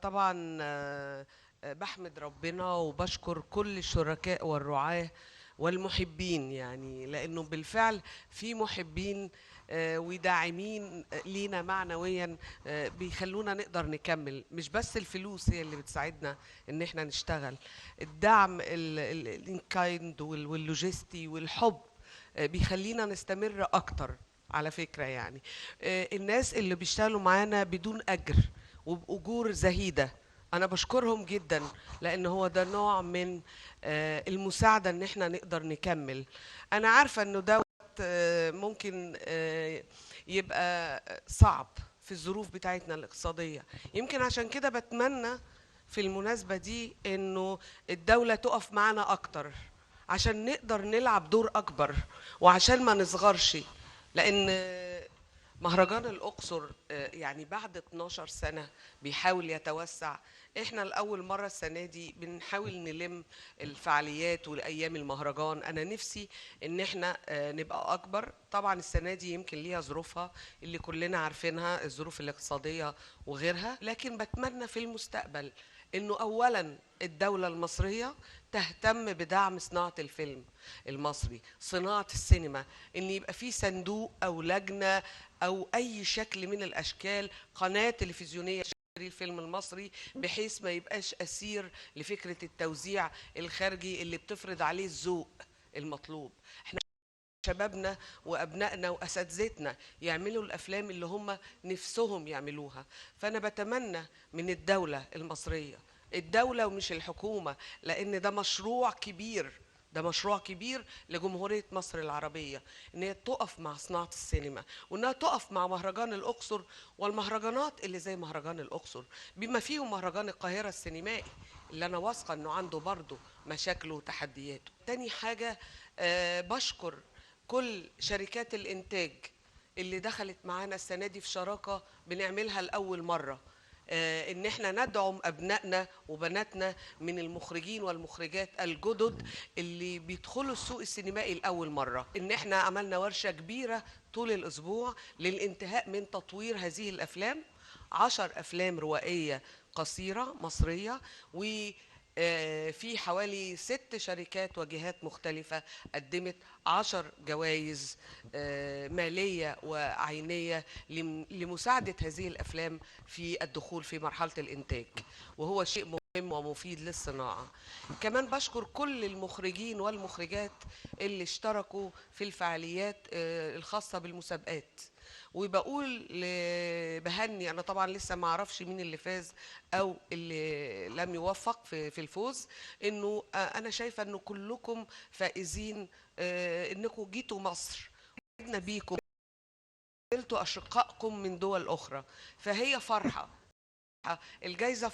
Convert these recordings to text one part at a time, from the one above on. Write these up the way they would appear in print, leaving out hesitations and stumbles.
طبعا بحمد ربنا وبشكر كل الشركاء والرعاة والمحبين، يعني لأنه بالفعل في محبين وداعمين لينا معنويا، بيخلونا نقدر نكمل. مش بس الفلوس هي اللي بتساعدنا ان احنا نشتغل، الدعم الانكايند واللوجستي والحب بيخلينا نستمر اكتر. على فكرة يعني الناس اللي بيشتغلوا معانا بدون اجر وبأجور زهيدة، أنا بشكرهم جدا، لأن هو ده نوع من المساعدة إن احنا نقدر نكمل. أنا عارفة إنه ده ممكن يبقى صعب في الظروف بتاعتنا الاقتصادية. يمكن عشان كده بتمنى في المناسبة دي إنه الدولة تقف معانا أكتر، عشان نقدر نلعب دور أكبر وعشان ما نصغرش. لأن مهرجان الأقصر يعني بعد 12 سنة بيحاول يتوسع. احنا لأول مرة السنة دي بنحاول نلم الفعاليات والأيام المهرجان. أنا نفسي إن احنا نبقى أكبر. طبعا السنة دي يمكن ليها ظروفها اللي كلنا عارفينها، الظروف الاقتصادية وغيرها، لكن بتمنى في المستقبل إنه أولا الدولة المصرية تهتم بدعم صناعة الفيلم المصري، صناعة السينما، إن يبقى في صندوق أو لجنة أو أي شكل من الأشكال، قناة تلفزيونية تشتري الفيلم المصري، بحيث ما يبقاش أسير لفكرة التوزيع الخارجي اللي بتفرض عليه الذوق المطلوب. احنا شبابنا وأبنائنا وأساتذتنا يعملوا الأفلام اللي هم نفسهم يعملوها. فأنا بتمنى من الدولة المصرية، الدولة ومش الحكومة، لأن ده مشروع كبير، ده مشروع كبير لجمهورية مصر العربية، إن هي تقف مع صناعة السينما، وإنها تقف مع مهرجان الأقصر والمهرجانات اللي زي مهرجان الأقصر، بما فيهم مهرجان القاهرة السينمائي اللي أنا واثقة إنه عنده برضه مشاكله وتحدياته. تاني حاجة بشكر كل شركات الإنتاج اللي دخلت معانا السنة دي في شراكة بنعملها لأول مرة، ان احنا ندعم ابنائنا وبناتنا من المخرجين والمخرجات الجدد اللي بيدخلوا السوق السينمائي لاول مره. ان احنا عملنا ورشه كبيره طول الاسبوع للانتهاء من تطوير هذه الافلام، 10 افلام روائيه قصيره مصريه، و في حوالي 6 شركات وجهات مختلفة قدمت 10 جوائز مالية وعينية لمساعدة هذه الأفلام في الدخول في مرحلة الإنتاج، وهو شيء مهم ومفيد للصناعة. كمان بشكر كل المخرجين والمخرجات اللي اشتركوا في الفعاليات الخاصة بالمسابقات. وبقول بهني، انا طبعا لسه ما اعرفش مين اللي فاز او اللي لم يوفق في الفوز، انه انا شايفه انه كلكم فائزين، انكم جيتوا مصر، سعدنا بيكم، قابلتوا اشقائكم من دول اخرى، فهي فرحه. الجائزه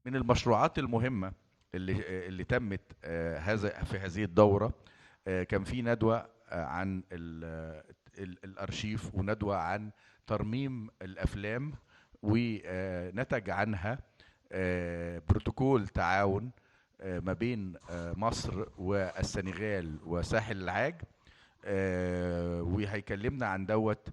من المشروعات المهمة اللي تمت هذا في هذه الدورة. كان في ندوة عن الأرشيف، وندوة عن ترميم الأفلام، ونتج عنها بروتوكول تعاون ما بين مصر والسنغال وساحل العاج. وهيكلمنا عن دوت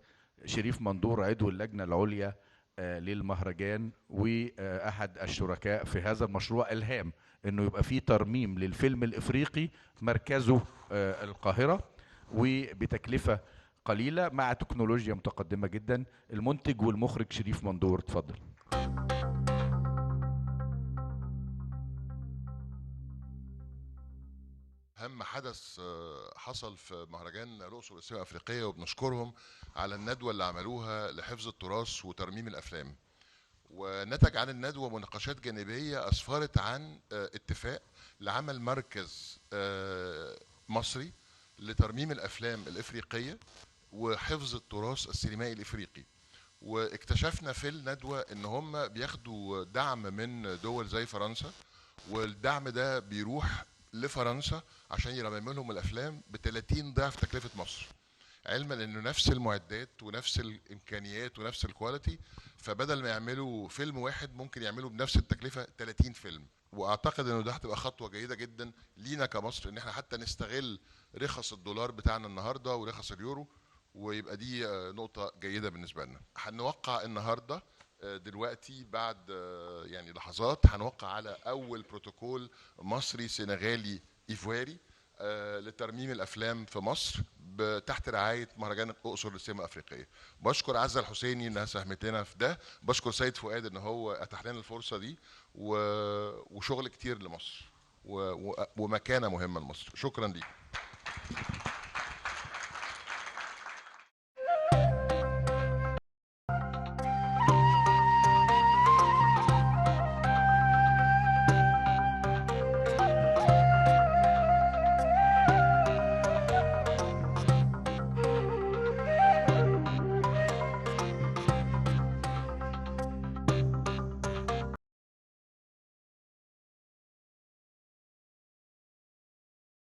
شريف مندور، عضو اللجنة العليا للمهرجان واحد الشركاء في هذا المشروع الهام، انه يبقى فيه ترميم للفيلم الافريقي مركزه القاهرة، وبتكلفة قليلة مع تكنولوجيا متقدمة جدا. المنتج والمخرج شريف مندور، اتفضل. أهم حدث حصل في مهرجان الأقصر والأسيوية الأفريقية، وبنشكرهم على الندوة اللي عملوها لحفظ التراث وترميم الأفلام. ونتج عن الندوة مناقشات جانبية أسفرت عن اتفاق لعمل مركز مصري لترميم الأفلام الإفريقية وحفظ التراث السينمائي الإفريقي. واكتشفنا في الندوة إن هم بياخدوا دعم من دول زي فرنسا، والدعم ده بيروح لفرنسا عشان يرمم لهم الأفلام ب30 ضعف تكلفة مصر، علما انه نفس المعدات ونفس الامكانيات ونفس الكواليتي، فبدل ما يعملوا فيلم واحد ممكن يعملوا بنفس التكلفه 30 فيلم. واعتقد انه ده هتبقى خطوه جيده جدا لينا كمصر، ان احنا حتى نستغل رخص الدولار بتاعنا النهارده ورخص اليورو، ويبقى دي نقطه جيده بالنسبه لنا. هنوقع النهارده دلوقتي بعد يعني لحظات هنوقع على اول بروتوكول مصري سنغالي ايفواري لترميم الافلام في مصر تحت رعايه مهرجان الاقصر للسينما الافريقيه. بشكر عزه الحسيني انها ساهمت لنا في ده، بشكر سيد فؤاد ان هو اتاح لنا الفرصه دي، وشغل كتير لمصر ومكانه مهمه لمصر. شكرا ليك.